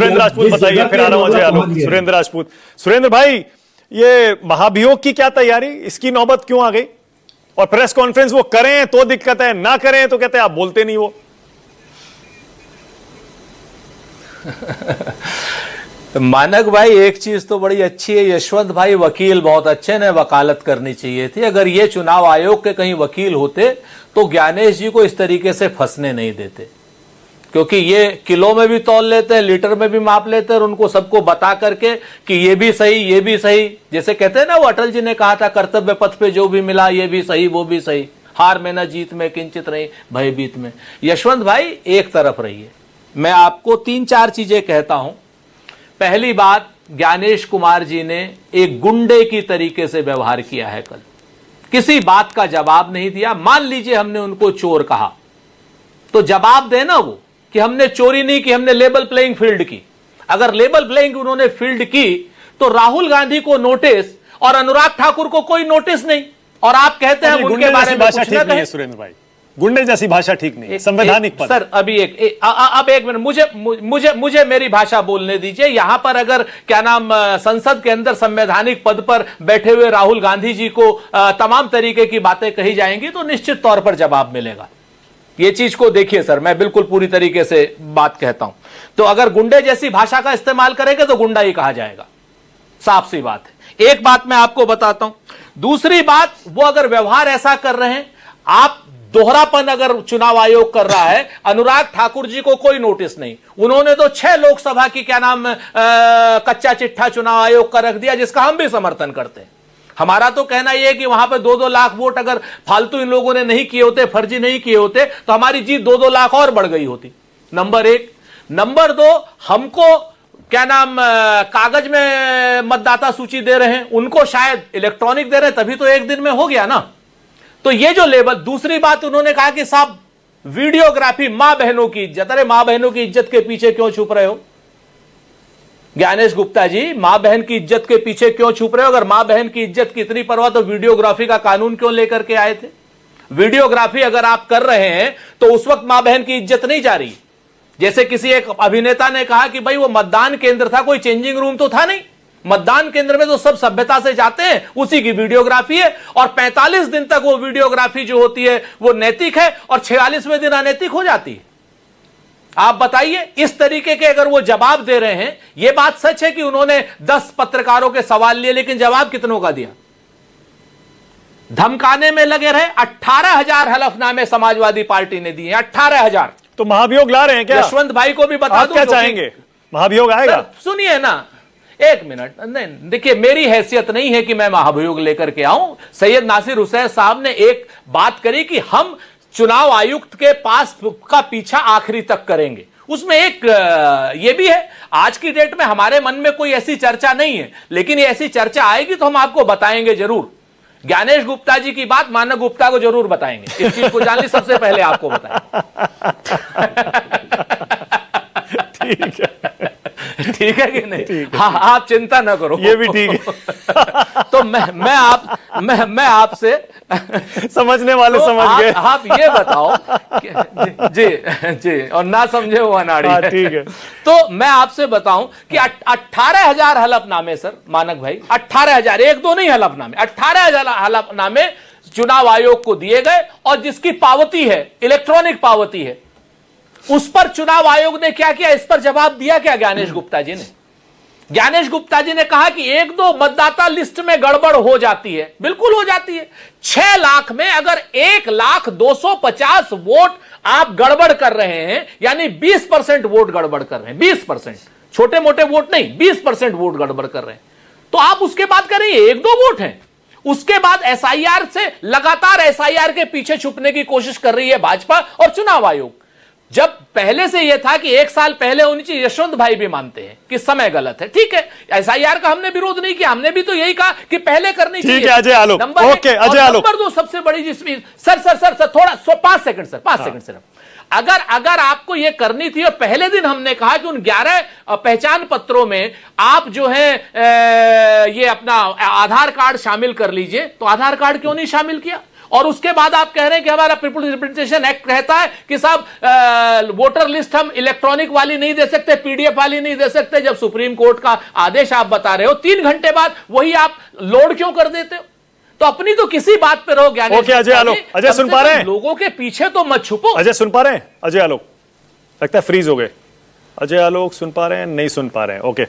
सुरेंद्र राजपूत बताइए, फिर आ रहा हूं अजय आलोक। सुरेंद्र राजपूत, सुरेंद्र भाई, ये महाभियोग की क्या तैयारी, इसकी नौबत क्यों आ गई? और प्रेस कॉन्फ्रेंस वो करें तो दिक्कत है, ना करें तो कहते हैं आप बोलते नहीं वो। मानक भाई, एक चीज तो बड़ी अच्छी है, यशवंत भाई वकील बहुत अच्छे ने, वकालत करनी चाहिए थी। अगर ये चुनाव आयोग के कहीं वकील होते तो ज्ञानेश जी को इस तरीके से फंसने नहीं देते, क्योंकि ये किलो में भी तौल लेते हैं, लीटर में भी माप लेते हैं, और उनको सबको बता करके कि ये भी सही, ये भी सही, जैसे कहते हैं ना, वो अटल जी ने कहा था, कर्तव्य पथ पे जो भी मिला ये भी सही, वो भी सही, हार में न जीत में किंचित नहीं भयभीत में। यशवंत भाई एक तरफ रहिए, मैं आपको 3-4 चीजें कहता हूं। पहली बात, ज्ञानेश कुमार जी ने एक गुंडे की तरीके से व्यवहार किया है। कल किसी बात का जवाब नहीं दिया। मान लीजिए हमने उनको चोर कहा तो जवाब देना वो कि हमने चोरी नहीं की, हमने लेवल प्लेइंग फील्ड की। अगर लेवल प्लेइंग उन्होंने फील्ड की तो राहुल गांधी को नोटिस और अनुराग ठाकुर को कोई नोटिस नहीं, और आप कहते हैं उनके बारे में कुछ ना कहें। सुरेंद्र भाई, गुंडे जैसी भाषा ठीक नहीं है, संवैधानिक पद। सर अभी अब एक मिनट, मुझे मेरी भाषा बोलने दीजिए। यहां पर अगर क्या नाम संसद के अंदर संवैधानिक पद पर बैठे हुए राहुल गांधी जी को तमाम तरीके की बातें कही जाएंगी तो निश्चित तौर पर जवाब मिलेगा। ये चीज को देखिए सर, मैं बिल्कुल पूरी तरीके से बात कहता हूं। तो अगर गुंडे जैसी भाषा का इस्तेमाल करेंगे तो गुंडा ही कहा जाएगा, साफ सी बात है। एक बात मैं आपको बताता हूं। दूसरी बात, वो अगर व्यवहार ऐसा कर रहे हैं, आप दोहरापन अगर चुनाव आयोग कर रहा है, अनुराग ठाकुर जी को कोई नोटिस नहीं, उन्होंने तो 6 लोकसभा की क्या नाम कच्चा चिट्ठा चुनाव आयोग का रख दिया, जिसका हम भी समर्थन करते हैं। हमारा तो कहना यह है कि वहां पर 2-2 लाख वोट अगर फालतू इन लोगों ने नहीं किए होते, फर्जी नहीं किए होते, तो हमारी जीत 2-2 लाख और बढ़ गई होती। नंबर 1। नंबर 2, हमको क्या नाम कागज में मतदाता सूची दे रहे हैं, उनको शायद इलेक्ट्रॉनिक दे रहे हैं, तभी तो एक दिन में हो गया ना। तो ये जो लेवल, दूसरी बात उन्होंने कहा कि साहब वीडियोग्राफी, मां बहनों की इज्जत। अरे मां बहनों की इज्जत के पीछे क्यों छुप रहे हो ज्ञानेश गुप्ता जी? मां बहन की इज्जत के पीछे क्यों छुप रहे हो? अगर मां बहन की इज्जत की इतनी परवाह तो वीडियोग्राफी का कानून क्यों लेकर के आए थे? वीडियोग्राफी अगर आप कर रहे हैं तो उस वक्त मां बहन की इज्जत नहीं जा रही। जैसे किसी एक अभिनेता ने कहा कि भाई वो मतदान केंद्र था, कोई चेंजिंग रूम तो था नहीं। मतदान केंद्र में तो सब सभ्यता से जाते हैं, उसी की वीडियोग्राफी है, और 45 दिन तक वो वीडियोग्राफी जो होती है वो नैतिक है, और 46वें दिन अनैतिक हो जाती है। आप बताइए, इस तरीके के अगर वो जवाब दे रहे हैं, ये बात सच है कि उन्होंने 10 पत्रकारों के सवाल लिए, लेकिन जवाब कितनों का दिया? धमकाने में लगे रहे। 18,000 हलफनामे समाजवादी पार्टी ने दिए, 18,000। तो महाभियोग ला रहे हैं क्या? यशवंत भाई को भी बता दूं, क्या चाहेंगे, महाभियोग आएगा? सुनिए ना, एक मिनट। नहीं देखिए, मेरी हैसियत नहीं है कि मैं महाभियोग लेकर के आऊं। सैयद नासिर हुसैन साहब ने एक बात करी कि हम चुनाव आयुक्त के पास का पीछा आखिरी तक करेंगे। उसमें एक ये भी है, आज की डेट में हमारे मन में कोई ऐसी चर्चा नहीं है, लेकिन ये ऐसी चर्चा आएगी तो हम आपको बताएंगे जरूर। ज्ञानेश गुप्ता जी की बात मानक गुप्ता को जरूर बताएंगे, इस चीज को जान ली, सबसे पहले आपको बताएंगे। ठीक है, ठीक है कि नहीं? हाँ, आप चिंता ना करो, ये भी ठीक है। तो मैं आपसे समझने वाले तो समझ गए। आप ये बताओ जी, और ना समझे वो अनाड़ी है। ठीक है। तो मैं आपसे बताऊं कि 18,000 हलफनामे सर, मानक भाई, 18,000, 1-2 नहीं हलफनामे, 18,000 हलफनामे चुनाव आयोग को दिए गए, और जिसकी पावती है, इलेक्ट्रॉनिक पावती है, उस पर चुनाव आयोग ने क्या किया? इस पर जवाब दिया क्या ज्ञानेश गुप्ता जी ने? ज्ञानेश गुप्ता जी ने कहा कि 1-2 मतदाता लिस्ट में गड़बड़ हो जाती है। बिल्कुल हो जाती है। 6 लाख में अगर 1,250 वोट आप गड़बड़ कर रहे हैं, यानी 20% वोट गड़बड़ कर रहे हैं, 20%, छोटे मोटे वोट नहीं, 20% वोट गड़बड़ कर रहे हैं, तो आप उसके बाद कह रहे हैं 1-2 वोट हैं। उसके बाद एसआईआर से लगातार एसआईआर के पीछे छुपने की कोशिश कर रही है भाजपा और चुनाव आयोग। जब पहले से यह था कि 1 साल पहले होनी चाहिए, यशवंत भाई भी मानते हैं कि समय गलत है, ठीक है, एसआईआर का हमने विरोध नहीं किया, हमने भी तो यही कहा कि पहले करनी चाहिए। ठीक है अजय आलोक, ओके अजय आलोक। नंबर 2 सबसे बड़ी जिसमें सर थोड़ा 5 सेकंड सर, 5 सेकंड सर, अगर आपको यह करनी थी, और पहले दिन हमने कहा कि उन 11 पहचान पत्रों में आप जो है ये अपना आधार कार्ड शामिल कर लीजिए, तो आधार कार्ड क्यों नहीं शामिल किया? और उसके बाद आप कह रहे हैं कि हमारा पीपुल्स रिप्रेजेंटेशन एक्ट कहता है कि साहब वोटर लिस्ट हम इलेक्ट्रॉनिक वाली नहीं दे सकते, पीडीएफ वाली नहीं दे सकते। जब सुप्रीम कोर्ट का आदेश आप बता रहे हो, 3 घंटे बाद वही आप लोड क्यों कर देते हो? तो अपनी तो किसी बात पे रहो ज्ञानेश। ओके, अजय आलोक, अजय सुन पा रहे हैं? लोगों के पीछे तो मत छुपो। अजय सुन पा रहे हैं? अजय आलोक, लगता है फ्रीज हो गए। अजय आलोक सुन पा रहे हैं? नहीं सुन पा रहे हैं। ओके।